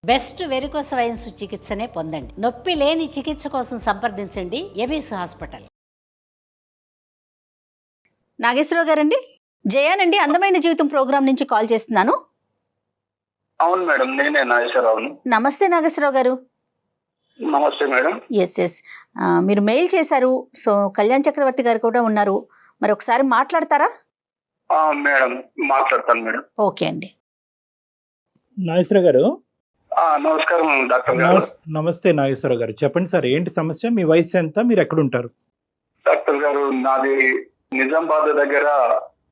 Best varicose wines చికిత్సనే పొందండి. నొప్పి లేని చికిత్స కోసం సంప్రదించండి ఎబిస్ హాస్పిటల్. నాగేశ్వరరావు గారండి, జయానండి, అందమైన జీవితం ప్రోగ్రాం నుంచి కాల్ చేస్తున్నాను. అవును మేడం, నేనే నాగేశ్వరరావును. నమస్తే నాగేశ్వరరావు గారు. నమస్తే మేడం. ఎస్ మీరు మెయిల్ చేశారు. సో కళ్యాణ్ చక్రవర్తి గారు కూడా ఉన్నారు. మరి ఒకసారి మాట్లాడతారా? మేడం మాట్లాడతాను మేడం. ఓకే అండి. నాగేశ్వర గారు. నమస్కారం డాక్టర్ గారు. నమస్తే నాగేశ్వర గారు, చెప్పండి సార్, ఏంటి సమస్య? మీ వయసు ఎంత? మీరు ఎక్కడ ఉంటారు? డాక్టర్ గారు, నాది నిజామాబాద్ దగ్గర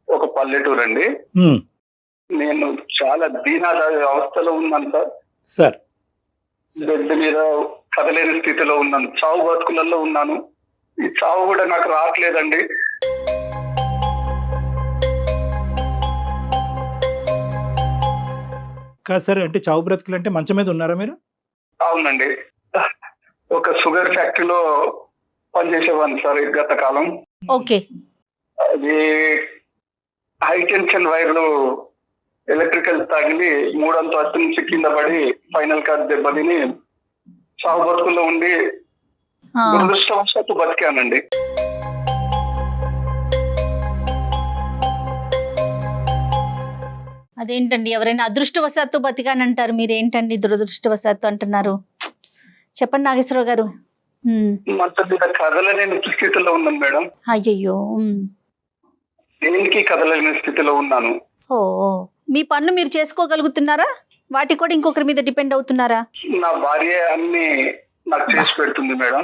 ఒక పల్లెటూరు అండి. నేను చాలా దీనాద అవస్థలో ఉన్నాను సార్. సార్, బెడ్ మీద కదలేని స్థితిలో ఉన్నాను. చావు బతుకులలో ఉన్నాను. ఈ చావు కూడా నాకు రావట్లేదండి. కాదు సార్, అంటే చావు బ్రతుకులు అంటే మంచం మీద ఉన్నారా మీరు? అవునండి, ఒక షుగర్ ఫ్యాక్టరీలో పనిచేసేవాడిని సార్ గత కాలం. ఓకే. అది హై టెన్షన్ వైర్లు ఎలక్ట్రికల్ తగిలి 3వ అంతస్తు నుంచి కింద పడి ఫైనల్ కార్డ్ దెబ్బతిని చావు బతుకుల్లో ఉండి దురదృష్టవశాత్తు బతికానండి. అదేంటండి, ఎవరైనా అదృష్టవశాత్తు బతికానంటారు, మీరేంటండి దురదృష్టవశాత్తు అంటున్నారు? చెప్పండి నాగేశ్వరరావు గారు. మొత్తం మీద కదలలేని స్థితిలో ఉన్నాను మేడం. అయ్యయ్యో. దేనికి కదలలేని స్థితిలో ఉన్నాను. ఓ, మీ పన్ను మీరు చేసుకోగలుగుతున్నారా? వాటి కూడా ఇంకొకరి మీద డిపెండ్ అవుతున్నారా? నా భార్య అన్ని నాకు చేసి పెడుతుంది మేడం.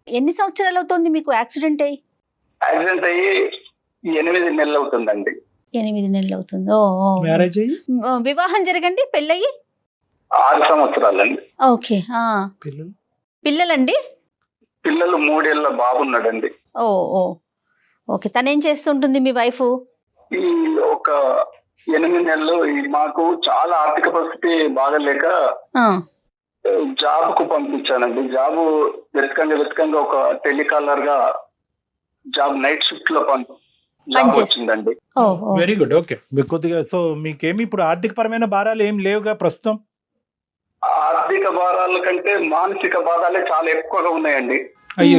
ఎన్ని సంవత్సరాలు అవుతుంది మీకు యాక్సిడెంట్ అయ్యి? యాక్సిడెంట్ అయ్యి 8 నెలలు అవుతుందండి. 8 నెలలు అవుతుంది. మ్యారేజ్ అయ్యి వివాహం జరగండి, పెళ్ళయి 6 సంవత్సరాలండి. ఓకే. పిల్లలు? పిల్లలండి? పిల్లలు 3 ఏళ్ల బాబున్నాడండి. ఓ ఓకే. తనేం చేస్తుంటుంది మీ వైఫ్? ఈ ఒక 8 నెలలు మాకు చాలా ఆర్థిక పరిస్థితి బాగలేక జాబ్ కు పంపించానండి. జాబ్ వెతకంగా ఒక టెలికాలర్ గా జాబ్ నైట్ షిఫ్ట్ లో జాబ్ వచ్చిందండి. Very good. ఓకే. మీకు కొద్దిగా సో మీకేమి ఇప్పుడు ఆర్థిక పరమైన భారాలు ఏం లేవుగా ప్రస్తుతం? ఆర్థిక భారాల కంటే మానసిక బాధాలే చాలా ఎక్కువగా ఉన్నాయండి. అయ్యో.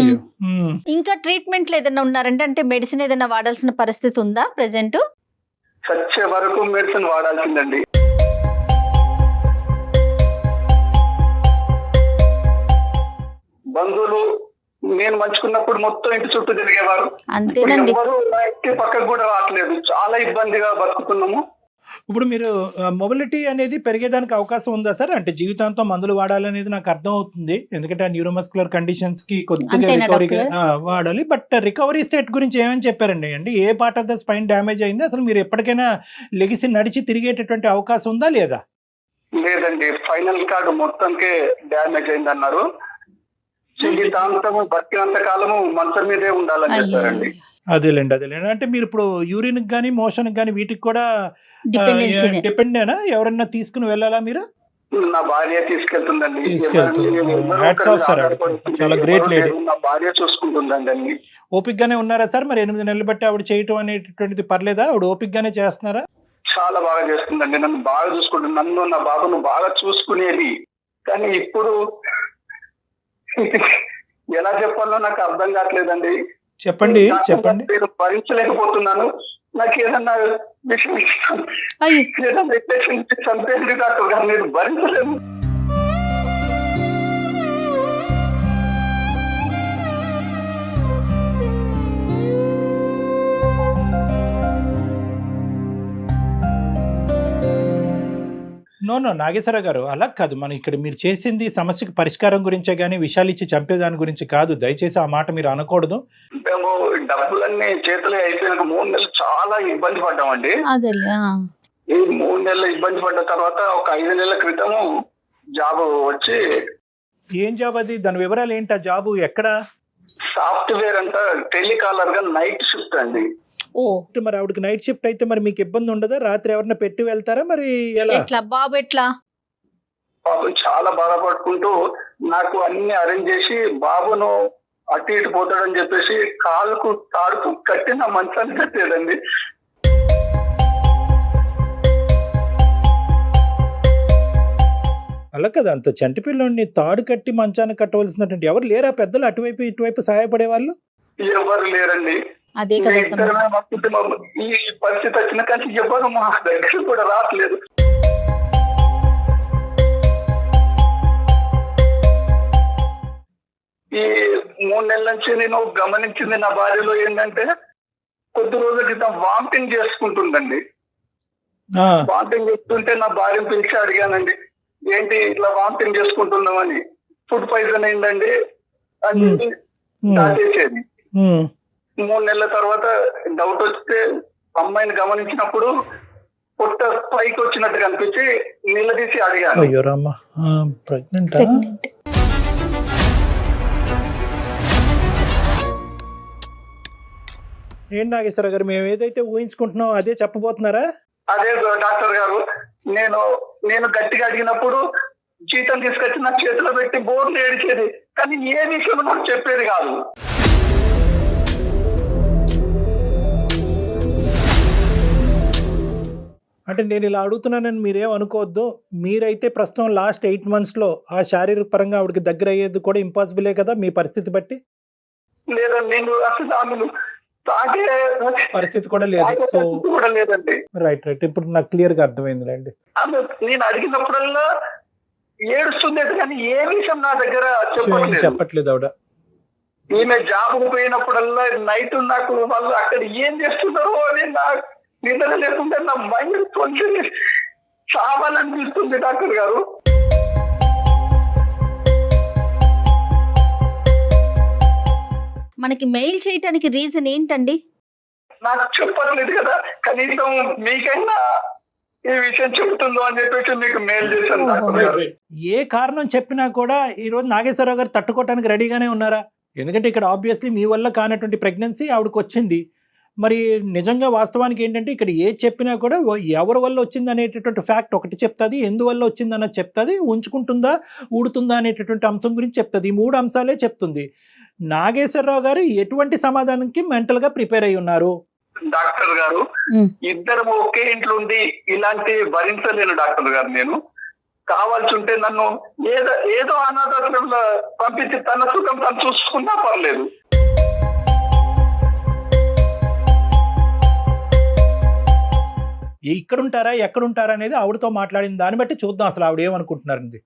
ఇంకా ట్రీట్మెంట్లు ఏదైనా ఉన్నారంటే, అంటే మెడిసిన్ ఏదైనా వాడాల్సిన పరిస్థితి ఉందా ప్రెసెంట్? చచ్చే వరకు మెడిసిన్ వాడాల్సిందండి. బంధువులు నేను మంచుకున్నప్పుడు మొత్తం ఇంటి చుట్టూ తిరిగేవారు. అంతేనండి. ఎవరు నా ఇంటి పక్కకు కూడా రావట్లేదు. చాలా ఇబ్బందిగా బతుకుతున్నాము. ఇప్పుడు మీరు మొబిలిటీ అనేది పెరిగేదానికి అవకాశం ఉందా సార్? అంటే జీవితాంతం మందులు వాడాలనేది నాకు అర్థం అవుతుంది, ఎందుకంటే ఆ న్యూరోమస్కులర్ కండిషన్స్ కి కొద్దిగా రికవరీ వాడాలి. బట్ రికవరీ స్టేట్ గురించి ఏమని చెప్పారండి? అంటే ఏ part of the spine damage అయింది? అసలు మీరు ఎప్పటికైనా లెగిసి నడిచి తిరిగేటటువంటి అవకాశం ఉందా లేదా? లేదండి, ఫైనల్ కార్డు మొత్తానికి డ్యామేజ్ అయింది అన్నారు. జీవితాంతము బతికినంత కాలము మంచం మీదే ఉండాలని చెప్పారండి. అదేలేండి. అంటే మీరు ఇప్పుడు యూరిన్ గానీ మోషన్ గానీ వీటికి కూడా డిపెండేనా? ఎవరన్నా తీసుకుని వెళ్ళాలా మీరు? నా భార్య తీసుకెళ్తుందండి. చాలా గ్రేట్ లేడీ. నా భార్య చూసుకుంటుందండి అన్ని. ఓపిక్ గానే ఉన్నారా సార్? మరి 8 నెలలు బట్టి ఆవిడ చేయటం అనేటువంటిది పర్లేదా? ఆవిడ ఓపిక్ గానే చేస్తున్నారా? చాలా బాగా చేస్తుందండి. నన్ను బాగా చూసుకుంటుంది. నన్ను నా బాబును బాగా చూసుకునేది. కానీ ఇప్పుడు ఎలా చెప్పాలో నాకు అర్థం కావట్లేదండి. చెప్పండి. నేను భరించలేకపోతున్నాను. నాకు ఏదన్నా విషయం ఏదన్నా చంపేది డాక్టర్ గారు, నేను భరించలేను. నో నాగేశ్వర గారు, అలా కాదు. మనం ఇక్కడ మీరు చేసింది సమస్యకి పరిష్కారం గురించే గానీ విషయాలు ఇచ్చి చంపేదాని గురించి కాదు. దయచేసి ఆ మాట మీరు అనకూడదు. మేము డబ్బులన్నీ చేతులు అయిపోయినాక 3 నెలలు చాలా ఇబ్బంది పడ్డామండి. ఈ 3 నెలలు ఇబ్బంది పడ్డ తర్వాత ఒక 5 నెలల క్రితము జాబ్ వచ్చి. ఏం జాబ్ అది? దాని వివరాలు ఏంటి? ఆ జాబ్ ఎక్కడ? సాఫ్ట్వేర్ అంతా టెలికాలర్ గా నైట్ షిఫ్ట్ అండి. మరి ఆవిడకి నైట్ షిఫ్ట్ అయితే మరి మీకు ఇబ్బంది ఉండదా? రాత్రి ఎవరైనా పెట్టి వెళ్తారా? మరి ఎలా? బాబు ఎట్లా? పాపం చాలా బాధపడుకుంటూ నాకు అన్ని అరేంజ్ చేసి బాబును అటు ఇటు పోతాడని చెప్పేసి కాలుకు తాడుకు కట్టి నా మంచాన్ని కట్టేదండి. అలా కదా, అంత చంటి పిల్లోడిని తాడు కట్టి మంచాన్ని కట్టవలసినటువంటి ఎవరు లేరా పెద్దలు అటువైపు ఇటువైపు సహాయపడే వాళ్ళు? ఎవరు లేరండి. అదే కదా సమస్య. ఇద్దరమే మా కుటుంబం. ఈ పరిస్థితి వచ్చిన కానీ ఎవరు మా దగ్గర కూడా రావట్లేదు. ఈ 3 నెలల నుంచి నేను గమనించింది నా భార్యలో ఏంటంటే కొద్ది రోజుల క్రితం వామిటింగ్ చేసుకుంటుందండి. వామిటింగ్ చేస్తుంటే నా భార్యను పిలిచి అడిగానండి, ఏంటి ఇట్లా వామిటింగ్ చేసుకుంటున్నామని. ఫుడ్ పాయిజన్ అయిందండి అని దాచేసేది. 3 నెలల తర్వాత డౌట్ వస్తే అమ్మాయిని గమనించినప్పుడు పొట్ట పైకి వచ్చినట్టు కనిపించి నిలదీసి అడిగాను. అయ్యో రామ్మా, ప్రెగ్నెంట్? ఏంటి నాగేశ్వర గారు, మేము ఏదైతే ఊహించుకుంటున్నాం అదే చెప్పబోతున్నారా? అదే డాక్టర్ గారు, నేను గట్టిగా అడిగినప్పుడు జీతం తీసుకొచ్చి నా చేతిలో పెట్టి బోర్లు ఏడిచేది, కానీ ఏ విషయం నాకు చెప్పేది కాదు. అంటే నేను ఇలా అడుగుతున్నానని మీరేం అనుకోవద్దు. మీరైతే ప్రస్తుతం లాస్ట్ 8 monthsలో ఆ శారీరక పరంగా ఆవిడకి దగ్గర అయ్యేది కూడా ఇంపాసిబులే కదా మీ పరిస్థితి బట్టి? లేదండి, నేను అసలు ఆమెను తాగే పరిస్థితి కూడా లేదు. సో కూడా లేదండి. రైట్. ఇప్పుడు నాకు క్లియర్ గా అర్థమైందిలేండి. ఆమె నేను అడిగినప్పుడల్లా ఏడుస్తుంది కానీ ఏ విషయం నా దగ్గర చెప్పట్లేదు ఆవిడ. ఈమె జాబ్ పోయినప్పుడల్లా నైట్ నాకు వాళ్ళు అక్కడ ఏం చేస్తున్నారో అని నాకు నిద్ర లేకుండా నా మైండ్ కొంచెం చావాలనిపిస్తుంది డాక్టర్ గారు. మనకి మెయిల్ చేయటానికి రీజన్ ఏంటండి? నాకు చెప్పట్లేదు కదా, కనీసం మీకైనా ఈ విషయం చెబుతుందో అని చెప్పేసి మీకు మెయిల్ చేశాను డాక్టర్ గారు. ఏ కారణం చెప్పినా కూడా ఈ రోజు నాగేశ్వరరావు గారు తట్టుకోవడానికి రెడీగానే ఉన్నారా? ఎందుకంటే ఇక్కడ ఆబ్వియస్లీ మీ వల్ల కానటువంటి ప్రెగ్నెన్సీ ఆవిడకి వచ్చింది. మరి నిజంగా వాస్తవానికి ఏంటంటే ఇక్కడ ఏ చెప్పినా కూడా ఎవరి వల్ల వచ్చింది అనేటటువంటి ఫ్యాక్ట్ ఒకటి చెప్తుంది, ఎందువల్ల వచ్చింది అన్నది చెప్తుంది, ఉంచుకుంటుందా ఊడుతుందా అనేటటువంటి అంశం గురించి చెప్తుంది. ఈ 3 అంశాలే చెప్తుంది. నాగేశ్వరరావు గారు ఎటువంటి సమాధానానికి మెంటల్ గా ప్రిపేర్ అయి ఉన్నారు? డాక్టర్ గారు, ఇద్దరం ఒకే ఇంట్లో ఉండి ఇలాంటి భరించలేను డాక్టర్ గారు. నేను కావాల్సి ఉంటే నన్ను ఏదో అనాథాశ్రమంలో పంపించి తన సుఖం తను చూసుకున్నా పర్లేదు. ఇక్కడుంటారా ఎక్కడుంటారా అనేది ఆవిడతో మాట్లాడిన దాన్ని బట్టి చూద్దాం అసలు ఆవిడ ఏమనుకుంటున్నారండి.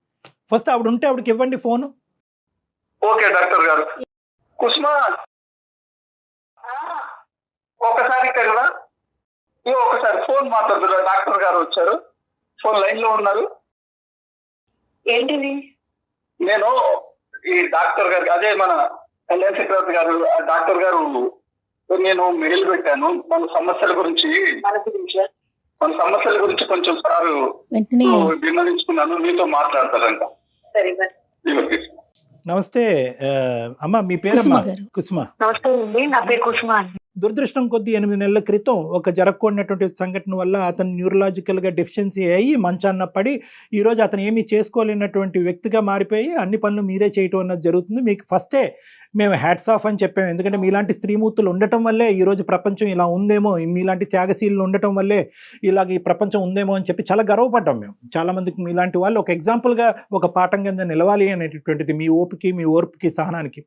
ఫస్ట్ ఆవిడ ఉంటే ఆవిడకి ఇవ్వండి ఫోను. ఓకే డాక్టర్ గారు. కుసుమా, ఒకసారి కదా ఒకసారి ఫోన్ మాట్లాడుతున్నా. డాక్టర్ గారు వచ్చారు, ఫోన్ లైన్ లో ఉన్నారు. ఏంటిది? నేను ఈ డాక్టర్ గారికి, అదే మన కళ్యాణ్ చక్రవర్తి గారు, డాక్టర్ గారు నేను మెయిల్ పెట్టాను మన సమస్యల గురించి కొంచెం సారు విన్నవించుకున్నాను, మీతో మాట్లాడతారంట. నమస్తే అమ్మా, మీ పేరమ్మా? కుసుమ. నమస్తే అండి, నా పేరు కుసుమ. దురదృష్టం కొద్ది 8 నెలల క్రితం ఒక జరగకూడనటువంటి సంఘటన వల్ల అతను న్యూరలాజికల్గా డెఫిషియన్సీ అయ్యి మంచాన్న పడి ఈరోజు అతను ఏమీ చేసుకోలేనటువంటి వ్యక్తిగా మారిపోయి అన్ని పనులు మీరే చేయటం అన్నది జరుగుతుంది. మీకు ఫస్టే మేము హ్యాట్స్ ఆఫ్ అని చెప్పాము. ఎందుకంటే మీలాంటి స్త్రీమూర్తులు ఉండటం వల్లే ఈరోజు ప్రపంచం ఇలా ఉందేమో, మీలాంటి త్యాగశీలు ఉండటం వల్లే ఇలాగ ఈ ప్రపంచం ఉందేమో అని చెప్పి చాలా గర్వపడ్డాం మేము. చాలామందికి మీలాంటి వాళ్ళు ఒక ఎగ్జాంపుల్గా ఒక పాఠం కింద నిలవాలి అనేటటువంటిది మీ ఓపికి, మీ ఓర్పుకి, సహనానికి.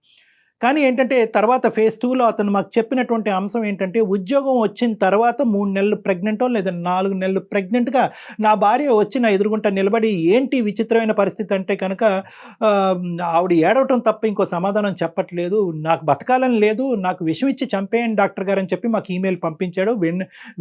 కానీ ఏంటంటే తర్వాత phase 2లో అతను మాకు చెప్పినటువంటి అంశం ఏంటంటే, ఉద్యోగం వచ్చిన తర్వాత 3 నెలలు ప్రెగ్నెంటో లేదా 4 నెలలు ప్రెగ్నెంట్గా నా భార్య వచ్చి నా ఎదురుగుంట నిలబడి ఏంటి విచిత్రమైన పరిస్థితి అంటే కనుక ఆవిడ ఏడవటం తప్ప ఇంకో సమాధానం చెప్పట్లేదు, నాకు బతకాలని లేదు, నాకు విషం ఇచ్చి చంపేయండి డాక్టర్ గారు అని చెప్పి మాకు ఈమెయిల్ పంపించాడు.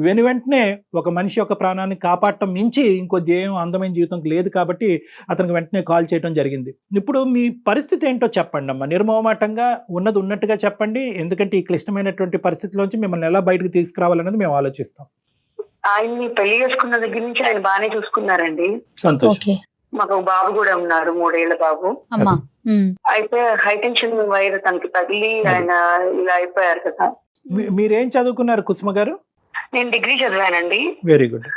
వెంటనే ఒక మనిషి యొక్క ప్రాణాన్ని కాపాడటం మించి ఇంకో ధ్యేయం అందమైన జీవితం లేదు కాబట్టి అతనికి వెంటనే కాల్ చేయడం జరిగింది. ఇప్పుడు మీ పరిస్థితి ఏంటో చెప్పండి అమ్మా, నిర్మోహమాటంగా ఉన్నది ఉన్నట్టుగా చెప్పండి. ఎందుకంటే ఈ క్లిష్టమైనటువంటి పరిస్థితిలోంచి మిమ్మల్ని ఎలా బయటకు తీసుకురావాలన్నది మేము ఆలోచిస్తాం. ఆయన్ని పెళ్లి చేసుకున్న దగ్గర నుంచి ఆయన బాగానే చూసుకున్నారండి. సంతోషం. మాకు బాబు కూడా ఉన్నారు, 3 ఏళ్ల బాబు. అయితే హైటెన్షన్ వైర్ తనకి తగిలి ఆయన ఇలా అయిపోయారు కదా. మీరేం చదువుకున్నారు కుసుమ గారు? నేను డిగ్రీ చదివానండి. Very good.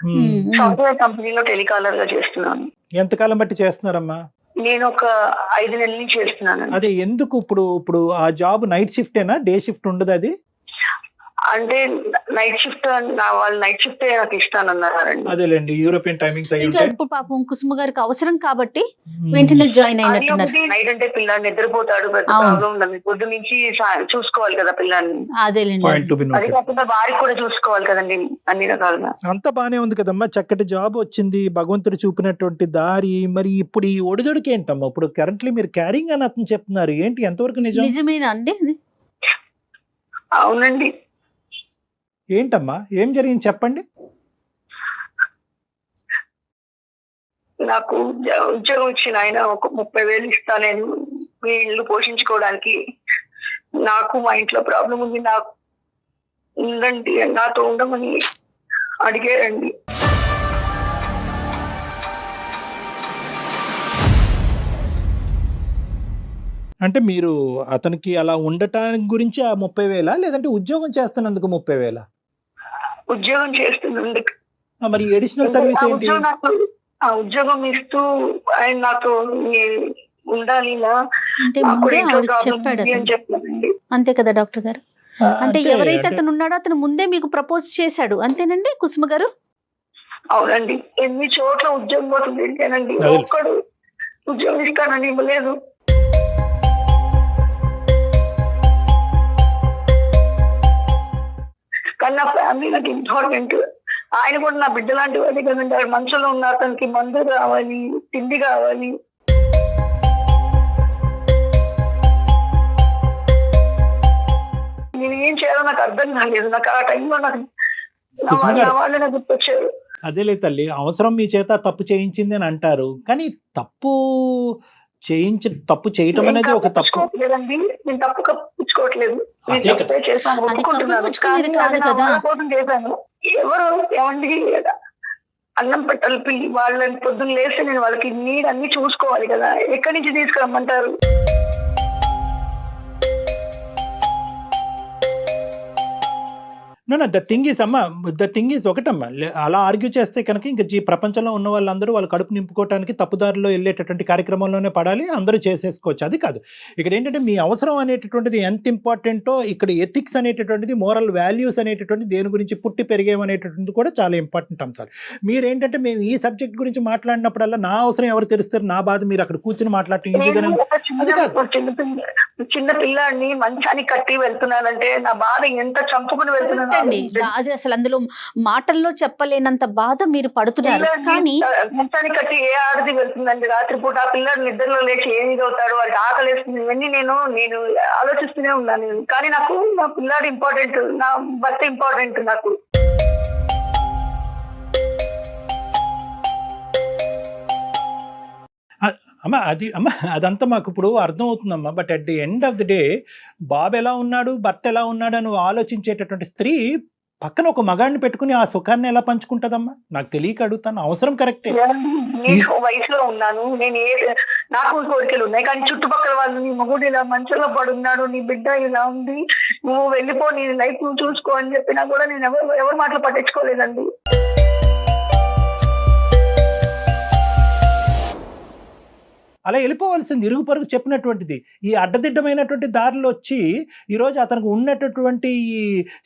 సాఫ్ట్వేర్ కంపెనీలో టెలికాలర్ గా చేస్తున్నాను. ఎంతకాలం బట్టి చేస్తున్నారమ్మా? నేను ఒక 5 నెలల నుంచి చేస్తున్నాను. అదే ఎందుకు ఇప్పుడు ఆ జాబ్ నైట్ షిఫ్టేనా, డే షిఫ్ట్ ఉండదు? అది అంటే నైట్ షిఫ్ట్ వాళ్ళు నైట్ షిఫ్ట్ నాకు ఇస్తానన్నారండి. అదేలేండి, యూరోపియన్ టైమింగ్స్ అయ్యి ఇంకా ఉంటాయి. ఇప్పుడు పాపం కుసుమ గారికి అవసరం కాబట్టి వెంటనే జాయిన్ అది అయినట్టున్నారు. ఒకటి, నైట్ అంటే పిల్లాన్ని నిద్రపోతాడు, పెద్ద అవును. ప్రాబ్లం ఉండదు. పొద్దు నుంచి చూసుకోవాలి కదా పిల్లాన్ని. అదేలేండి. పాయింట్ టు బి అది నోటెడ్. కాకుండా వారికి కూడా చూసుకోవాలి కదండి అన్ని రకాలుగా. అంతా బానే ఉంది కదమ్మా, చక్కటి జాబ్ వచ్చింది, భగవంతుడు చూపినటువంటి దారి. మరి ఇప్పుడు ఈ ఒడిదొడికి ఏంటమ్మా? ఇప్పుడు కరెంట్లీ మీరు క్యారింగ్ అని అతను చెప్తున్నారు, ఏంటి ఎంతవరకు నిజం? నిజమేనా అండి అది? అవునండి. ఏంటమ్మా, ఏం జరిగింది చెప్పండి. నాకు ఉద్యోగం ఇచ్చిన ఆయన ఒక 30,000 ఇస్తా నేను మీ ఇల్లు పోషించుకోవడానికి. నాకు మా ఇంట్లో ప్రాబ్లం ఉంది, నాకు ఉండండి, నాతో ఉండమని అడిగారండి. అంటే మీరు అతనికి అలా ఉండటానికి గురించి ఆ 30,000 లేదంటే ఉద్యోగం చేస్తున్నందుకు 30,000? ఉద్యోగం చేస్తున్నందుకు. మరి ఎడిషనల్ సర్వీస్ ఏంటి? ఆ ఉద్యోగం ఇస్తూ ఆయన నాతో ఉండాలి ఇలా, అంటే నాకు ముందే ఇంట్లో ఆవిడకి ప్రాబ్లం చెప్పాడు ఉంది అని అతను. చెప్పానండి. అంతే కదా డాక్టర్ గారు? అంటే అంటే ఎవరైతే అతను ఉన్నాడో అతను ముందే మీకు ప్రపోజ్ చేశాడు, అంతేనండి కుసుమ గారు? అవునండి. ఎన్ని చోట్ల ఉద్యోగం కోసం తిరిగానండి, అదే. ఒక్కడు ఉద్యోగం ఇస్తానని ఇవ్వలేదు. కానీ నా ఫ్యామిలీ నాకు ఇంపార్టెంట్. ఆయన కూడా నా బిడ్డ లాంటి వాడే కదండి. ఆయన మనసులో ఉన్న అతనికి మందు కావాలి, తిండి కావాలి. నేను ఏం చేయాలో నాకు అర్థం కాలేదు. నాకు ఆ టైంలో నాకు కుసుమ గారు. నా వాళ్ళే నాకు గుర్తొచ్చారు. అదేలే తల్లి, అవసరం మీ చేత తప్పు చేయించింది అని అంటారు, కానీ తప్పు చేయటం అనేది ఒక తప్పు. లేదండి, నేను తప్పు కప్పించుకోవట్లేదు. నేను అదే కదా. తప్పే చేశాను, అది ఒప్పుకుంటున్నాను. కప్పిపుచ్చుకునేది కానీ కాదు అది నా కదా. వాళ్ళ కోసం చేశాను. ఎవరు ఏమండి అన్నం పెట్టాలి పిల్లి వాళ్ళని పొద్దున్న లేస్తే నేను వాళ్ళకి నీడ్ అన్ని చూసుకోవాలి కదా. ఎక్కడి నుంచి తీసుకురమ్మంటారు? ద థింగ్ ఈజ్ ఒకటమ్మా, అలా ఆర్గ్యూ చేస్తే కనుక ఇంకా ప్రపంచంలో ఉన్న వాళ్ళందరూ వాళ్ళ కడుపు నింపుకోవడానికి తప్పుదారిలో వెళ్ళేటటువంటి కార్యక్రమంలోనే పడాలి, అందరూ చేసేసుకోవచ్చు. అది కాదు ఇక్కడ ఏంటంటే, మీ అవసరం అనేటటువంటిది ఎంత ఇంపార్టెంటో, ఇక్కడ ఎథిక్స్ అనేటటువంటిది, మోరల్ వాల్యూస్ అనేటటువంటిది, దేని గురించి పుట్టి పెరిగేమనేటటువంటిది కూడా చాలా ఇంపార్టెంట్ అంశాలు. మీరేంటంటే, మేము ఈ సబ్జెక్ట్ గురించి మాట్లాడినప్పుడల్లా నా అవసరం ఎవరు తెలుస్తారు, నా బాధ మీరు అక్కడ కూర్చొని మాట్లాడటం ఈజీగానే. నేను ఒక చిన్న పిల్లాడిని మంచానికి కట్టి వెళ్తున్నానంటే నా బాధ ఎంత చంపుకుని వెళ్తున్నాను. అండి అది అసలు అందులో మాటల్లో చెప్పలేనంత బాధ మీరు పడుతున్నారు. కానీ మంచానికి కట్టి ఏ ఆడది వెళ్తుందండి రాత్రిపూట? ఆ పిల్లాడు నిద్రలో లేచి ఏమి అవుతాడు, వాడికి ఆకలి వేస్తుంది, ఇవన్నీ నేను ఆలోచిస్తూనే ఉన్నాను. కానీ నాకు నా పిల్లాడు ఇంపార్టెంట్, నా భర్త ఇంపార్టెంట్ నాకు. అదంతా మాకు ఇప్పుడు అర్థం అవుతుందమ్మా. But at the end of the day, బాబు ఎలా ఉన్నాడు, భర్త ఎలా ఉన్నాడు అని ఆలోచించేటటువంటి స్త్రీ పక్కన ఒక మగాడిని పెట్టుకుని ఆ సుఖాన్ని ఎలా పంచుకుంటదమ్మా? నాకు తెలియక అడుగుతాను. అవసరం కరెక్టే. నేను వయసులో ఉన్నాను, నాకు కోరికలు ఉన్నాయి, కానీ చుట్టుపక్కల వాళ్ళు నీ మగుడు ఇలా మంచంలో పడున్నాడు, నీ బిడ్డ ఇలా ఉంది, నువ్వు వెళ్ళిపో, నీ లైఫ్ నువ్వు చూసుకో అని చెప్పినా కూడా నేను ఎవరి మాటలు పట్టించుకోలేదండి. అలా వెళ్ళిపోవాల్సింది, ఇరుగు పొరుగు చెప్పినటువంటిది. ఈ అడ్డదిడ్డమైనటువంటి దారిలో వచ్చి ఈరోజు అతనికి ఉన్నటువంటి ఈ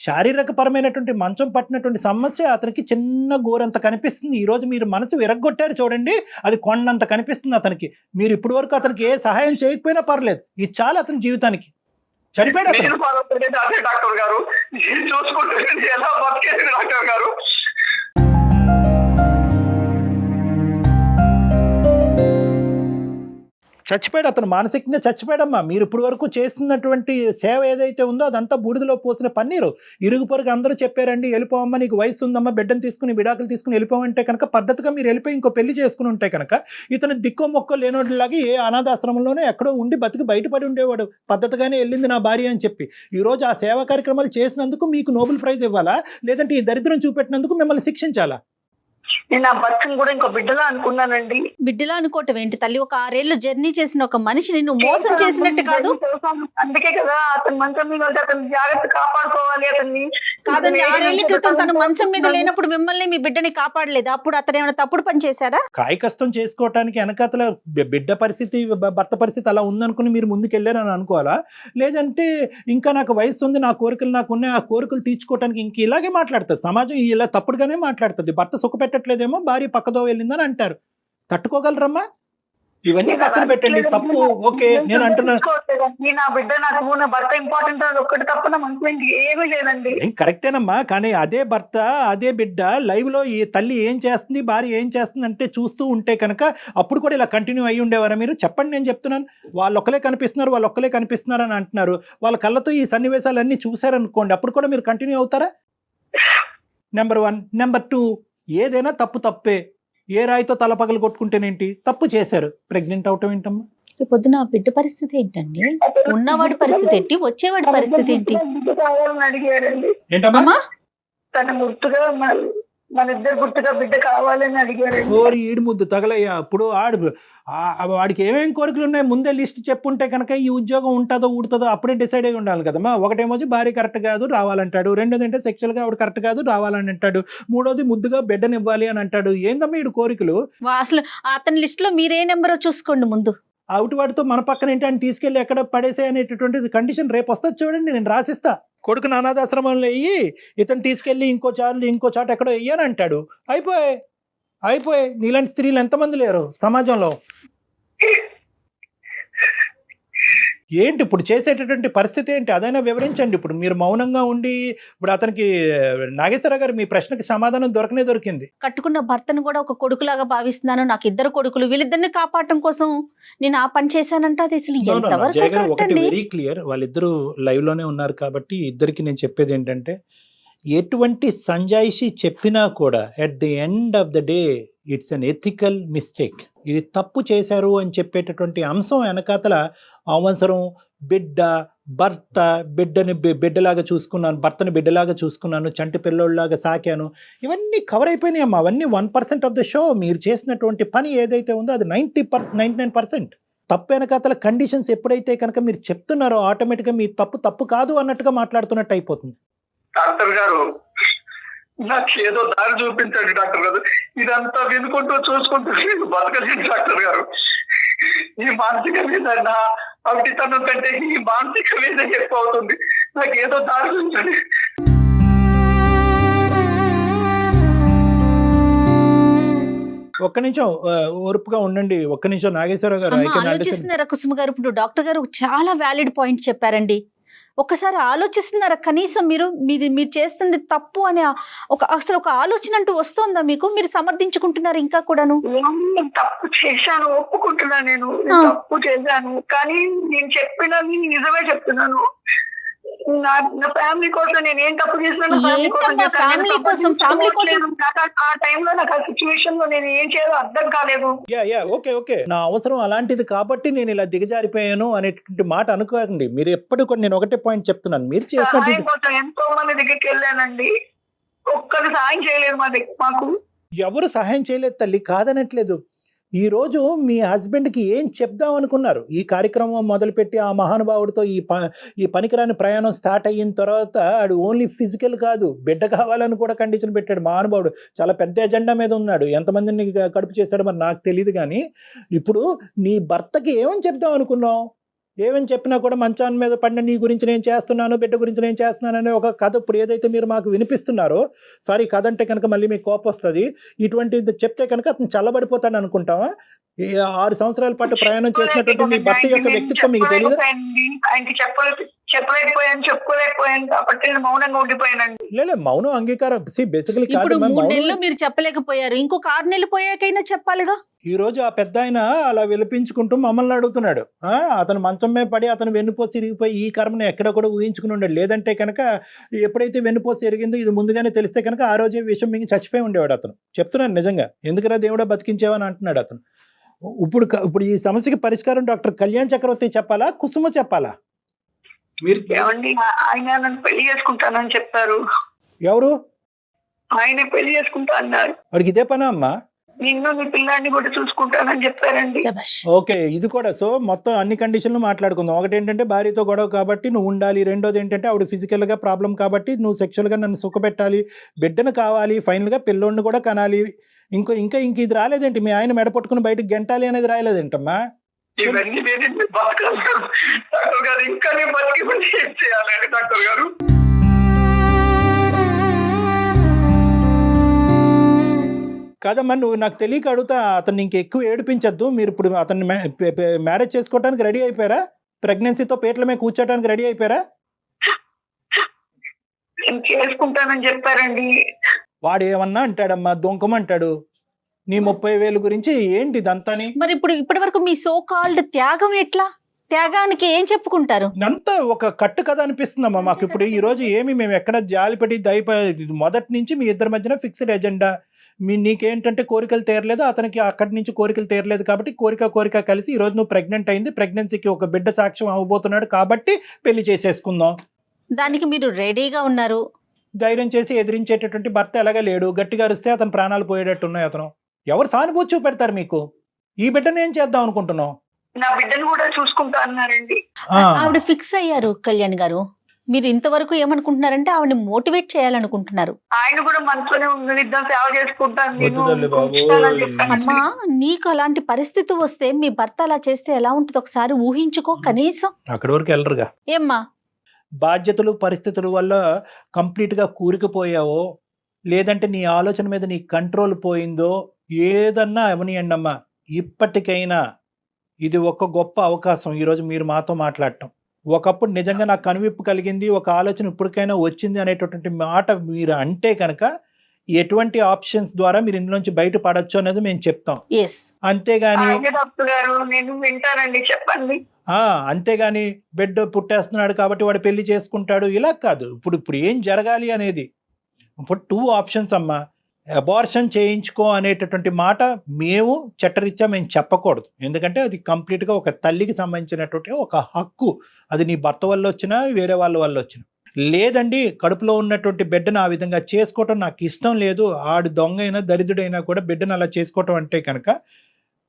శారీరక పరమైనటువంటి మంచం పట్టినటువంటి సమస్య అతనికి చిన్న గోరంత కనిపిస్తుంది. ఈరోజు మీరు మనసు విరగ్గొట్టారు చూడండి, అది కొండంత కనిపిస్తుంది అతనికి. మీరు ఇప్పటి వరకు అతనికి ఏ సహాయం చేయకపోయినా పర్లేదు, ఇది చాలు అతని జీవితానికి. చనిపోయాడు డాక్టర్ గారు, చూసుకుంటే ఎలా బతికేది డాక్టర్ గారు? చచ్చిపోయాడు అతను, మానసికంగా చచ్చిపోయాడమ్మా. మీరు ఇప్పుడు వరకు చేస్తున్నటువంటి సేవ ఏదైతే ఉందో అదంతా బూడిదలో పోసిన పన్నీరు. ఇరుగు పొరుగు అందరూ చెప్పారండి, వెళ్ళిపోవమ్మా, నీకు వయసు ఉందమ్మా, బిడ్డను తీసుకుని విడాకులు తీసుకుని వెళ్ళిపోమంటే కనుక పద్ధతిగా మీరు వెళ్ళిపోయి ఇంకో పెళ్లి చేసుకుని ఉంటే కనుక ఇతను దిక్కో మొక్కో లేనోడిలాగా ఏ అనాథాశ్రమంలోనే ఎక్కడో ఉండి బతికి బయటపడి ఉండేవాడు. పద్ధతిగానే వెళ్ళింది నా భార్య అని చెప్పి. ఈరోజు ఆ సేవా కార్యక్రమాలు చేసినందుకు మీకు నోబెల్ ప్రైజ్ ఇవ్వాలా, లేదంటే ఈ దరిద్రం చూపెట్టినందుకు మిమ్మల్ని శిక్షించాలా? నేను నా భర్తను కూడా ఇంకో బిడ్డలా అనుకున్నానండి. బిడ్డలా అనుకోవటం ఏంటి తల్లి? ఒక 6 ఏళ్ళు జర్నీ చేసిన ఒక మనిషిని నువ్వు మోసం చేసినట్టు కాదు. అందుకే కదా అతను మంచం మీద ఉంటే అతను జాగ్రత్త కాపాడుకోవాలి. అతన్ని కాదండి, 6 ఏళ్ల క్రితం తను మంచం మీద లేనప్పుడు మిమ్మల్ని మీ బిడ్డని కాపాడలేదు. అప్పుడు అతను ఏమైనా తప్పుడు పని చేశారా? కాయ కష్టం చేసుకోవటానికి వెనకాతల బిడ్డ పరిస్థితి భర్త పరిస్థితి అలా ఉందనుకుని మీరు ముందుకు వెళ్ళారని అనుకోవాలా? లేదంటే ఇంకా నాకు వయసు ఉంది, నా కోరికలు నాకు ఉన్నాయి, ఆ కోరికలు తీర్చుకోవటానికి ఇంక ఇలాగే మాట్లాడుతుంది సమాజం. ఇలా తప్పుడుగానే మాట్లాడుతుంది. భర్త సుఖ పెట్టట్లేదేమో, భార్య పక్కదో వెళ్ళిందని అంటారు. తట్టుకోగలరమ్మా? ఇవన్నీ పక్కన పెట్టండి. తప్పు ఓకే, నేను అంటున్నాను నా బిడ్డ నాకు నా భర్త ఇంపార్టెంట్ అని ఒక్కటి తప్ప నా మనసులో ఏమీ లేదండి. కరెక్టేనమ్మా, కానీ అదే భర్త అదే బిడ్డ లైవ్ లో ఈ తల్లి ఏం చేస్తుంది, భార్య ఏం చేస్తుంది అంటే చూస్తూ ఉంటే కనుక అప్పుడు కూడా ఇలా కంటిన్యూ అయ్యి ఉండేవారా మీరు? చెప్పండి, నేను చెప్తున్నాను. వాళ్ళొక్కలే కనిపిస్తున్నారు అని అంటున్నారు. వాళ్ళ కళ్ళతో ఈ సన్నివేశాలన్నీ చూసారనుకోండి, అప్పుడు కూడా మీరు కంటిన్యూ అవుతారా? నెంబర్ 1. నెంబర్ 2, ఏదైనా తప్పే. ఏ రాయితో తల పగలు కొట్టుకుంటేనేంటి? తప్పు చేశారు, ప్రెగ్నెంట్ అవటం ఏంటమ్మా? పొద్దున ఆ బిడ్డ పరిస్థితి ఏంటండి? ఉన్నవాడి పరిస్థితి ఏంటి? వచ్చేవాడి పరిస్థితి ఏంటి? కావాలని అడిగారండి. ఏంటమ్మా? తన గుర్తుగా మన ఇద్దరు గుర్తుగా బిడ్డ కావాలని అడిగారండి. ఓరి ఈడు ముద్దు తగలయ్యా. అప్పుడు వాడికి ఏమేమి కోరికలు ఉన్నాయి ముందే లిస్ట్ చెప్పుంటే కనుక ఈ ఉద్యోగం ఉంటుందో ఊడుతుందో అప్పుడే డిసైడ్ అయ్యి ఉండాలి కదమ్మా. ఒకటేమో భార్య కరెక్ట్ కాదు రావాలంటాడు, రెండోది అంటే సెక్షువల్గా ఆవిడ కరెక్ట్ కాదు రావాలని అంటాడు, మూడోది ముద్దుగా బిడ్డనివ్వాలి అని అంటాడు. ఏందమ్మా ఈడు కోరికలు? అసలు అతని లిస్ట్ లో మీరే నెంబరో చూసుకోండి ముందు. అవుట్ వాడితో మన పక్కన ఏంటని తీసుకెళ్ళి ఎక్కడ పడేసే అనేటటువంటి కండిషన్ రేపు వస్తుంది చూడండి, నేను రాసిస్తా. కొడుకుని అనాథాశ్రమంలో వెయ్యి, ఇతను తీసుకెళ్ళి ఇంకో చాట ఎక్కడో వెయ్యని అంటాడు. అయిపోయి నీలాంటి స్త్రీలు ఎంతమంది లేరు సమాజంలో? ఏంటి ఇప్పుడు చేసేటటువంటి పరిస్థితి ఏంటి? అదైనా వివరించండి. ఇప్పుడు మీరు మౌనంగా ఉండి ఇప్పుడు అతనికి నాగేశ్వర గారు మీ ప్రశ్నకి సమాధానం దొరికింది. కట్టుకున్న భర్తను కూడా ఒక కొడుకులాగా భావిస్తున్నాను, నాకు 2 కొడుకులు, వీళ్ళిద్దరిని కాపాడటం కోసం నేను ఆ పని చేశానంటే అది అసలు జయ గారు ఒకటి వెరీ క్లియర్, వాళ్ళిద్దరూ లైవ్ లోనే ఉన్నారు కాబట్టి ఇద్దరికి నేను చెప్పేది ఏంటంటే, ఎటువంటి సంజాయిషి చెప్పినా కూడా at the end of the day it's an ethical mistake. ఇది తప్పు చేశారు అని చెప్పేటటువంటి అంశం వెనకాతల అవసరం భర్త బిడ్డలాగా చూసుకున్నాను, భర్తని బిడ్డలాగా చూసుకున్నాను, చంటి పిల్లోళ్ళలాగా సాకాను, ఇవన్నీ కవర్ అయిపోయినాయి అమ్మా. అవన్నీ 1% ఆఫ్ ద షో. మీరు చేసినటువంటి పని ఏదైతే ఉందో అది 99%. తప్పు వెనకాతల కండిషన్స్ ఎప్పుడైతే కనుక మీరు చెప్తున్నారో ఆటోమేటిక్గా మీ తప్పు కాదు అన్నట్టుగా మాట్లాడుతున్నట్టు అయిపోతుంది. డాక్టర్ గారు నాకు ఏదో దారి చూపించండి డాక్టర్ గారు. ఇదంతా వినుకుంటూ చూసుకుంటూ బతకలేదు డాక్టర్ గారు. ఈ మానసిక వేదన అవిటితనం కంటే ఈ మానసిక వేదన ఎక్కువ అవుతుంది. నాకు ఏదో దారి చూపించండి. ఒక్క నిమిషం ఓర్పుగా ఉండండి. ఒక్క నిమిషం నాగేశ్వరరావు గారు ఆలోచిస్తున్నారా కుసుమ గారు? ఇప్పుడు డాక్టర్ గారు చాలా వ్యాలిడ్ పాయింట్ చెప్పారండి. ఒక్కసారి ఆలోచిస్తున్నారా కనీసం? మీరు చేస్తుంది తప్పు అని అసలు ఒక ఆలోచన అంటూ వస్తుందా మీకు? మీరు సమర్థించుకుంటున్నారు ఇంకా కూడాను? తప్పు చేశాను, ఒప్పుకుంటున్నా. నేను తప్పు చేశాను, కానీ నేను చెప్పినది నిజమే చెప్తున్నాను. నా ఫ్యామిలీ కోసం నేను ఏం తప్పు చేసినా ఫ్యామిలీ కోసం ఆ టైంలో నాకు ఆ సిచ్యువేషన్ లో నేను ఏం చేయాలో అర్థం కాలేదు. ఓకే నా అవసరం అలాంటిది కాబట్టి నేను ఇలా దిగజారిపోయాను అనేటువంటి మాట అనుకోకండి. మీరు ఎప్పుడు కూడా నేను ఒకటే పాయింట్ చెప్తున్నాను, మీరు చేసిన ఎంతో మంది దగ్గరికి వెళ్ళానండి, ఒక్కరు సాయం చేయలేదు మాకు. ఎవరు సహాయం చేయలేదు తల్లి, కాదనట్లేదు. ఈ రోజు మీ హస్బెండ్కి ఏం చెప్దాం అనుకున్నారు? ఈ కార్యక్రమం మొదలుపెట్టి ఆ మహానుభావుడితో ఈ పనికిరాని ప్రయాణం స్టార్ట్ అయిన తర్వాత ఆడు ఓన్లీ ఫిజికల్ కాదు, బిడ్డ కావాలని కూడా కండిషన్ పెట్టాడు మహానుభావుడు. చాలా పెద్ద ఎజెండా మీద ఉన్నాడు. ఎంతమందిని కడుపు చేశాడో మరి నాకు తెలియదు. కానీ ఇప్పుడు నీ భర్తకి ఏమని చెప్దాం అనుకున్నావు? ఏమని చెప్పినా కూడా మంచాన్ని మీద పడిన నీ గురించి నేను చేస్తున్నాను, బిడ్డ గురించి నేను చేస్తున్నాను అనే ఒక కథ ఇప్పుడు ఏదైతే మీరు మాకు వినిపిస్తున్నారో, సారీ కథ అంటే కనుక మళ్ళీ మీకు కోపం వస్తుంది. ఇటువంటిది చెప్తే కనుక అతను చల్లబడిపోతాడు అనుకుంటావా? 6 సంవత్సరాల పాటు ప్రయాణం చేసినటువంటి మీ భర్త యొక్క వ్యక్తిత్వం మీకు తెలియదు? చెప్పుకోలేకపోయాను కాబట్టి నేను మౌనంగా ఉండిపోయానండి. లేదు, మౌనం అంగీకారం బేసికలీ కాదు. 3 నెలలు మీరు చెప్పలేకపోయారు, ఇంకొక 6 నెలలు పోయాకైనా చెప్పాలిగా. ఈ రోజు ఆ పెద్ద ఆయన అలా విలపించుకుంటూ మమ్మల్ని అడుగుతున్నాడు. అతను మంచం మీద పడి అతను వెన్నుపోసి ఇరిగిపోయి ఈ కర్మను ఎక్కడ కూడా ఊహించుకుని ఉండడు. లేదంటే కనుక ఎప్పుడైతే వెన్నుపోసి ఎరిగిందో ఇది ముందుగానే తెలిస్తే కనుక ఆ రోజే విషయం మింగి చచ్చిపోయి ఉండేవాడు అతను. చెప్తున్నాను నిజంగా, ఎందుకురా దేవుడా బతికించేవని అంటున్నాడు అతను. ఇప్పుడు ఈ సమస్యకి పరిష్కారం డాక్టర్ కళ్యాణ్ చక్రవర్తి చెప్పాలా, కుసుమ చెప్పాలా? మీరు ఆయన నన్ను పెళ్లి చేసుకుంటానని చెప్పారు. ఎవరు? ఆయన పెళ్లి చేసుకుంటా అన్నారు. వాడికి ఇదే పనా అమ్మా? నిన్ను నీ పిల్లాన్ని కూడా చూసుకుంటానని చెప్పారండి. శభాష్. ఓకే, ఇది కూడా. సో మొత్తం అన్ని కండిషన్లు మాట్లాడుకుందాం. ఒకటి ఏంటంటే భార్యతో గొడవ కాబట్టి నువ్వు ఉండాలి, రెండోది ఏంటంటే ఆవిడ ఫిజికల్గా ప్రాబ్లం కాబట్టి నువ్వు సెక్షువల్గా నన్ను సుఖపెట్టాలి, బిడ్డను కావాలి, ఫైనల్గా పిల్లోడిని కూడా కనాలి. ఇంక ఇది రాలేదేంటి? మీ ఆయన మెడ పట్టుకుని బయటకు గెంటాలి అనేది రాలేదేంటమ్మా? ఇవన్నీ నేను బతకాలి డాక్టర్ గారు, ఇంకా నేను బతికి ఏం చేయాలి డాక్టర్ గారు? కాదమ్మా, నువ్వు నాకు తెలియక అడుగుతా, అతన్ని ఇంకెక్కువ ఏడిపించద్దు. మీరు ఇప్పుడు అతన్ని మ్యారేజ్ చేసుకోవడానికి రెడీ అయిపోయారా? ప్రెగ్నెన్సీతో పేట్ల మీద కూర్చోడానికి రెడీ అయిపోయారా? చేసుకుంటానని చెప్పారండి. వాడు ఏమన్నా అంటాడమ్మా, దొంకమంటాడు. నీ 30,000 గురించి ఏంటి ఇదంతాని? మరి ఇప్పటి వరకు మీ సో కాల్డ్ త్యాగం ఎట్లా? త్యాగానికి ఏం చెప్పుకుంటారు? అంతా ఒక కట్టు కథ అనిపిస్తుందమ్మా మాకు. ఇప్పుడు ఈ రోజు మేము ఎక్కడ జాలిపడి మొదటి నుంచి మీ ఇద్దరి మధ్యన ఫిక్స్డ్ ఎజెండా. నీకేంటంటే కోరికలు తీరలేదు, అతనికి అక్కడి నుంచి కోరికలు తీరలేదు కాబట్టి కోరిక కలిసి ఈ రోజు నువ్వు ప్రెగ్నెంట్ అయింది, ప్రెగ్నెన్సీకి ఒక బిడ్డ సాక్ష్యం అవ్వబోతున్నాడు కాబట్టి పెళ్లి చేసేసుకుందాం. దానికి మీరు రెడీగా ఉన్నారు. ధైర్యం చేసి ఎదిరించేటటువంటి భర్త ఎలాగా లేడు. గట్టిగా అరిస్తే అతను ప్రాణాలు పోయేటట్టు ఉన్నాయి. అతను ఎవరు సానుభూతి చూపెడతారు మీకు? ఈ బిడ్డను ఏం చేద్దాం అనుకుంటున్నావు? నా బిడ్డను కూడా చూసుకుంటా అన్నారండి. ఆవిడ ఫిక్స్ అయ్యారు కళ్యాణ్ గారు. మీరు ఇంతవరకు ఏమనుకుంటున్నారంటే ఆవిడని మోటివేట్ చేయాలనుకుంటున్నారు. ఆయన కూడా మనసులోనే ఉంది, ఇద్దరు సేవ చేసుకుంటాను నేను. వద్దు తల్లి బాబు. అమ్మా, నీకు అలాంటి పరిస్థితి వస్తే మీ భర్త అలా చేస్తే ఎలా ఉంటుంది ఒకసారి ఊహించుకో కనీసం. అక్కడి వరకు వెళ్ళరుగా. ఏమ్మా? బాధ్యతలు పరిస్థితుల వల్ల కంప్లీట్గా కూరుకుపోయావో, లేదంటే నీ ఆలోచన మీద నీ కంట్రోల్ పోయిందో, ఏదన్నా అవనియండి అమ్మా. ఇప్పటికైనా ఇది ఒక గొప్ప అవకాశం ఈరోజు మీరు మాతో మాట్లాడటం. ఒకప్పుడు నిజంగా నాకు కనువిప్పు కలిగింది, ఒక ఆలోచన ఇప్పటికైనా వచ్చింది అనేటటువంటి మాట మీరు అంటే కనుక ఎటువంటి ఆప్షన్స్ ద్వారా మీరు ఇందులోంచి బయటపడచ్చు అనేది మేము చెప్తాం. అంతేగాని డాక్టర్ గారు నేను వింటానండి, చెప్పండి. అంతేగాని బిడ్డ పుట్టేస్తున్నాడు కాబట్టి వాడు పెళ్లి చేసుకుంటాడు ఇలా కాదు. ఇప్పుడు ఏం జరగాలి అనేది ఇప్పుడు 2 ఆప్షన్స్ అమ్మా. అబార్షన్ చేయించుకో అనేటటువంటి మాట మేము చట్టరీత్యా మేము చెప్పకూడదు. ఎందుకంటే అది కంప్లీట్గా ఒక తల్లికి సంబంధించినటువంటి ఒక హక్కు. అది నీ భర్త వల్ల వచ్చినా వేరే వాళ్ళ వల్ల వచ్చినా. లేదండి, కడుపులో ఉన్నటువంటి బిడ్డను ఆ విధంగా చేసుకోవటం నాకు ఇష్టం లేదు, ఆడు దొంగ అయినా దరిద్రుడైనా కూడా బిడ్డను అలా చేసుకోవటం అంటే కనుక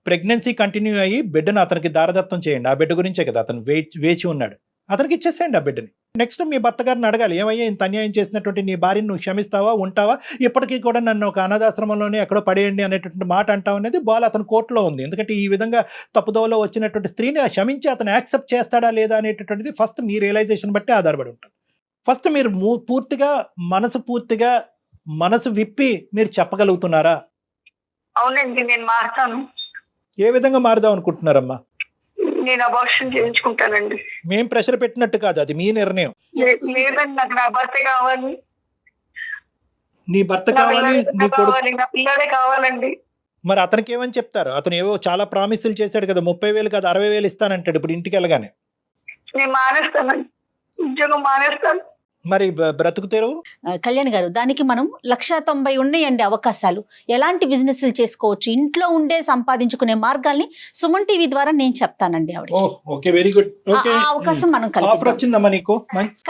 ప్రెగ్నెన్సీ కంటిన్యూ అయ్యి బిడ్డను అతనికి దారదత్తం చేయండి. ఆ బిడ్డ గురించే కదా అతను వేచి ఉన్నాడు, అతనికి ఇచ్చేసేయండి ఆ బిడ్డని. నెక్స్ట్ మీ భర్త గారిని అడగాలి, ఏమయ్యా ఇంత అన్యాయం చేసినటువంటి నీ భార్యను నువ్వు క్షమిస్తావా, ఉంటావా, ఇప్పటికీ కూడా నన్ను ఒక అనాథాశ్రమంలోనే ఎక్కడో పడేయండి అనేటువంటి మాట అంటావు అనేది బాల్ అతని కోర్టులో ఉంది. ఎందుకంటే ఈ విధంగా తప్పుదోవలో వచ్చినటువంటి స్త్రీని క్షమించి అతను యాక్సెప్ట్ చేస్తాడా లేదా అనేటటువంటిది ఫస్ట్ మీ రియలైజేషన్ బట్టి ఆధారపడి ఉంటుంది. ఫస్ట్ మీరు పూర్తిగా మనసు విప్పి మీరు చెప్పగలుగుతున్నారా? అవునండి, నేను మారుతాను. ఏ విధంగా మారుదాం అనుకుంటున్నారమ్మా? నేను అబార్షన్ చేయించుకుంటానండి. మేం ప్రెషర్ పెట్టినట్టు కాదు, అది మీ నిర్ణయం. లేదండి, నాకు నా భర్త కావాలి. నీ భర్త కావాలి, నీ కొడుకు, నా పిల్లడే కావాలండి. మరి అతనికి ఏమని చెప్తారు? అతను ఏవో చాలా ప్రామిసులు చేశాడు కదా, 30,000 కాదు 60,000 ఇస్తానంటాడు ఇప్పుడు ఇంటికి వెళ్ళగానే. నేను మానేస్తానండి, ఉద్యోగం మానేస్తాను. మరి బ్రతుకు తెరువు? కళ్యాణ్ గారు, దానికి మనం 190 ఉన్నాయండి అవకాశాలు. ఎలాంటి బిజినెస్లు చేసుకోవచ్చు, ఇంట్లో ఉండే సంపాదించుకునే మార్గాల్ని సుమన్ టీవీ ద్వారా నేను చెప్తానండి ఆవిడ. Okay, very good. ఓకే, అవకాశం మనం ఆఫర్ వచ్చిందమ్మా నీకు.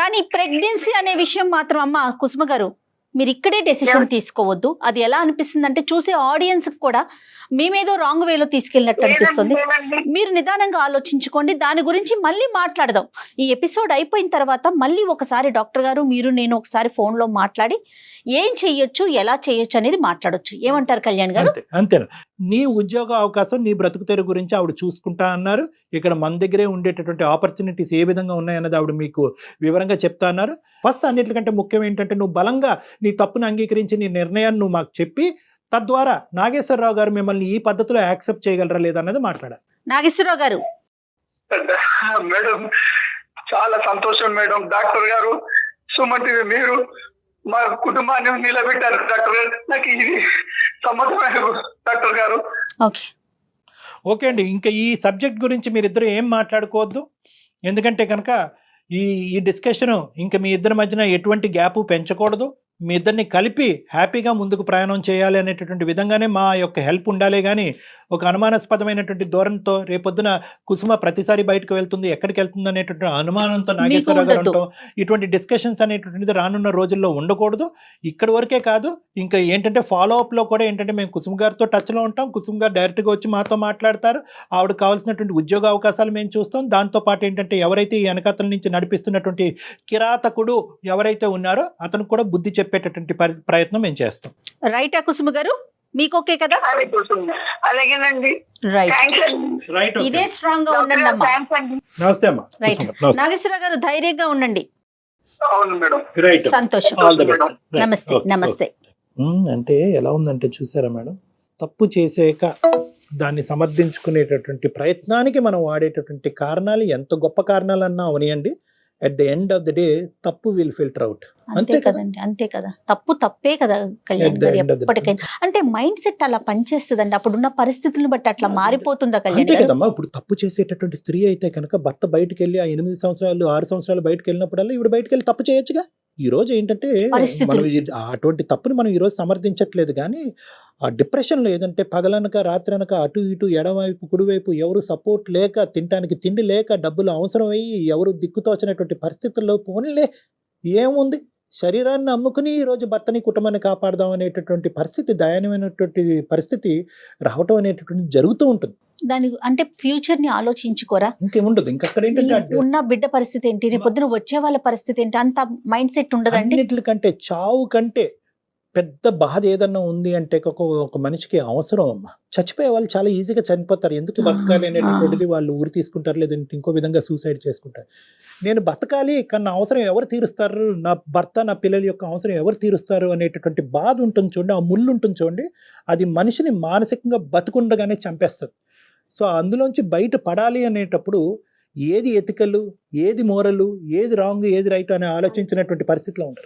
కానీ ప్రెగ్నెన్సీ అనే విషయం మాత్రం అమ్మ కుసుమ గారు మీరు ఇక్కడే డెసిషన్ తీసుకోవద్దు. అది ఎలా అనిపిస్తుంది అంటే చూసే ఆడియన్స్ కూడా మేమేదో రాంగ్ వేలో తీసుకెళ్ళినట్టు అనిపిస్తుంది. మీరు నిదానంగా ఆలోచించుకోండి, దాని గురించి మళ్ళీ మాట్లాడదాం. ఈ ఎపిసోడ్ అయిపోయిన తర్వాత మళ్ళీ ఒకసారి డాక్టర్ గారు మీరు నేను ఒకసారి ఫోన్లో మాట్లాడి ఏం చెయ్యొచ్చు, ఎలా చేయొచ్చు అనేది మాట్లాడొచ్చు. ఏమంటారు కళ్యాణ్ గారు? అంతేనా? నీ ఉద్యోగ అవకాశం, నీ బ్రతుకు తెరువు గురించి ఆవిడ చూసుకుంటా అన్నారు. ఇక్కడ మన దగ్గరే ఉండేటటువంటి ఆపర్చునిటీస్ ఏ విధంగా ఉన్నాయన్నది ఆవిడ మీకు వివరంగా చెప్తా అన్నారు. ఫస్ట్ అన్నిటికంటే ముఖ్యం ఏంటంటే నువ్వు బలంగా నీ తప్పును అంగీకరించి నీ నిర్ణయాన్ని నువ్వు మాకు చెప్పి తద్వారా నాగేశ్వరరావు గారు మిమ్మల్ని ఈ పద్ధతిలో యాక్సెప్ట్ చేయగలరా లేదా అన్నది మాట్లాడాలి. నాగేశ్వరరావు గారు. మేడం చాలా సంతోషం మేడం. డాక్టర్ గారు, సుమన్ టీవీ మీరు మా కుటుంబాన్ని నిలబెట్టారు డాక్టర్ గారు. నాకు ఇది సమ్మతమైన డాక్టర్ గారు. ఓకే అండి, ఇంకా ఈ సబ్జెక్ట్ గురించి మీరిద్దరు ఏం మాట్లాడుకోవద్దు. ఎందుకంటే కనుక ఈ డిస్కషన్ ఇంకా మీ ఇద్దరి మధ్యన ఎటువంటి గ్యాప్ పెంచకూడదు. మీ ఇద్దరిని కలిపి హ్యాపీగా ముందుకు ప్రయాణం చేయాలి అనేటటువంటి విధంగానే మా యొక్క హెల్ప్ ఉండాలి. కానీ ఒక అనుమానాస్పదమైనటువంటి ధోరణితో రేపొద్దున కుసుమ ప్రతిసారి బయటకు వెళ్తుంది, ఎక్కడికి వెళ్తుంది అనేటువంటి అనుమానంతో నాగేశ్వరరావు గారు ఉండదు. అంటాం. ఇటువంటి డిస్కషన్స్ అనేటువంటిది రానున్న రోజుల్లో ఉండకూడదు. ఇక్కడి వరకే కాదు, ఇంకా ఏంటంటే ఫాలో అప్లో కూడా ఏంటంటే మేము కుసుమ గారితో టచ్లో ఉంటాం. కుసుమ గారు డైరెక్ట్గా వచ్చి మాతో మాట్లాడతారు. ఆవిడ కావాల్సినటువంటి ఉద్యోగ అవకాశాలు మేము చూస్తాం. దాంతోపాటు ఏంటంటే ఎవరైతే ఈ వెనకాతల నుంచి నడిపిస్తున్నటువంటి కిరాతకుడు ఎవరైతే ఉన్నారో అతను కూడా బుద్ధి చెప్పేటటువంటి ప్రయత్నం మేము చేస్తాం. రైటా కుసుమ గారు, మీకు ఓకే కదా? అది కూర్చుంది. అలాగేనండి. రైట్, థ్యాంక్స్ అండి. రైట్, ఇదే స్ట్రాంగ్ గా ఉండండి అమ్మా. థ్యాంక్స్ అండి. నమస్తే అమ్మా. రైట్, కుసుమ గారు, నమస్తే. నాగేశ్వరరావు గారు ధైర్యంగా ఉండండి. అవును మేడం. రైట్, సంతోషం. All the best. రైట్, నమస్తే, ఓకే, నమస్తే. అంటే ఎలా ఉందంటే చూసారా మేడం, తప్పు చేసాక దాన్ని సమర్థించుకునేటటువంటి ప్రయత్నానికి మనం వాడేటటువంటి కారణాలు ఎంత గొప్ప కారణాలన్నా అవనియండి, at the end of the day తప్పు విల్ ఫిల్టర్ అవుట్. అంతే కదండి, అంతే కదా. తప్పు తప్పే కదా కళ్యాణ్ At the గారు end of the ఎప్పటికైనా. అంటే మైండ్ సెట్ అలా పనిచేస్తుందండి, అప్పుడున్న పరిస్థితులను బట్టి అట్లా మారిపోతుందా కళ్యాణ్ అంతే గారు? కదమ్మా. ఇప్పుడు తప్పు చేసేటటువంటి స్త్రీ అయితే కనుక భర్త బయటకు వెళ్ళి ఆ 8 సంవత్సరాలు 6 సంవత్సరాలు బయటకు వెళ్ళినప్పుడల్లా ఇవి బయటకు వెళ్ళి తప్పు చేయొచ్చుగా. ఈ రోజు ఏంటంటే పరిస్థితులు. మనం అటువంటి తప్పుని మనం ఈ రోజు సమర్థించట్లేదు. కానీ ఆ డిప్రెషన్లో ఏదంటే పగలనక రాత్రనక అటు ఇటు ఎడమవైపు కుడివైపు ఎవరు సపోర్ట్ లేక, తినడానికి తిండి లేక, డబ్బులు అవసరం అయ్యి ఎవరు దిక్కుతోచినటువంటి పరిస్థితుల్లో పోనీలే ఏముంది, శరీరాన్ని అమ్ముకుని ఈ రోజు భర్తని కుటుంబాన్ని కాపాడదాం అనేటటువంటి పరిస్థితి, దయనీయమైనటువంటి పరిస్థితి రావటం అనేటటువంటి జరుగుతూ ఉంటుంది. దాని అంటే ఫ్యూచర్ ని ఆలోచించుకోరా? ఇంకేముండదు. ఇంకక్కడ ఏంటంటే ఉన్న బిడ్డ పరిస్థితి ఏంటి, రేపు పొద్దున వచ్చే వాళ్ళ పరిస్థితి ఏంటి, అంత మైండ్ సెట్ ఉండదండి. అన్నిటికంటే చావు కంటే పెద్ద బాధ ఏదన్నా ఉంది అంటే ఒక మనిషికి అవసరం అమ్మా. చచ్చిపోయే వాళ్ళు చాలా ఈజీగా చనిపోతారు. ఎందుకు బతకాలి అనేటటువంటిది వాళ్ళు ఊరి తీసుకుంటారు, లేదంటే ఇంకో విధంగా సూసైడ్ చేసుకుంటారు. నేను బతకాలి కానీ నా అవసరం ఎవరు తీరుస్తారు, నా భర్త నా పిల్లల యొక్క అవసరం ఎవరు తీరుస్తారు అనేటటువంటి బాధ ఉంటుంది చూడండి, ఆ ముళ్ళు ఉంటుంది చూడండి, అది మనిషిని మానసికంగా బతుకుండగానే చంపేస్తుంది. సో అందులోంచి బయట పడాలి అనేటప్పుడు ఏది ఎతికలు, ఏది మోరలు, ఏది రాంగ్, ఏది రైట్ అని ఆలోచించినటువంటి పరిస్థితిలో ఉంటారు.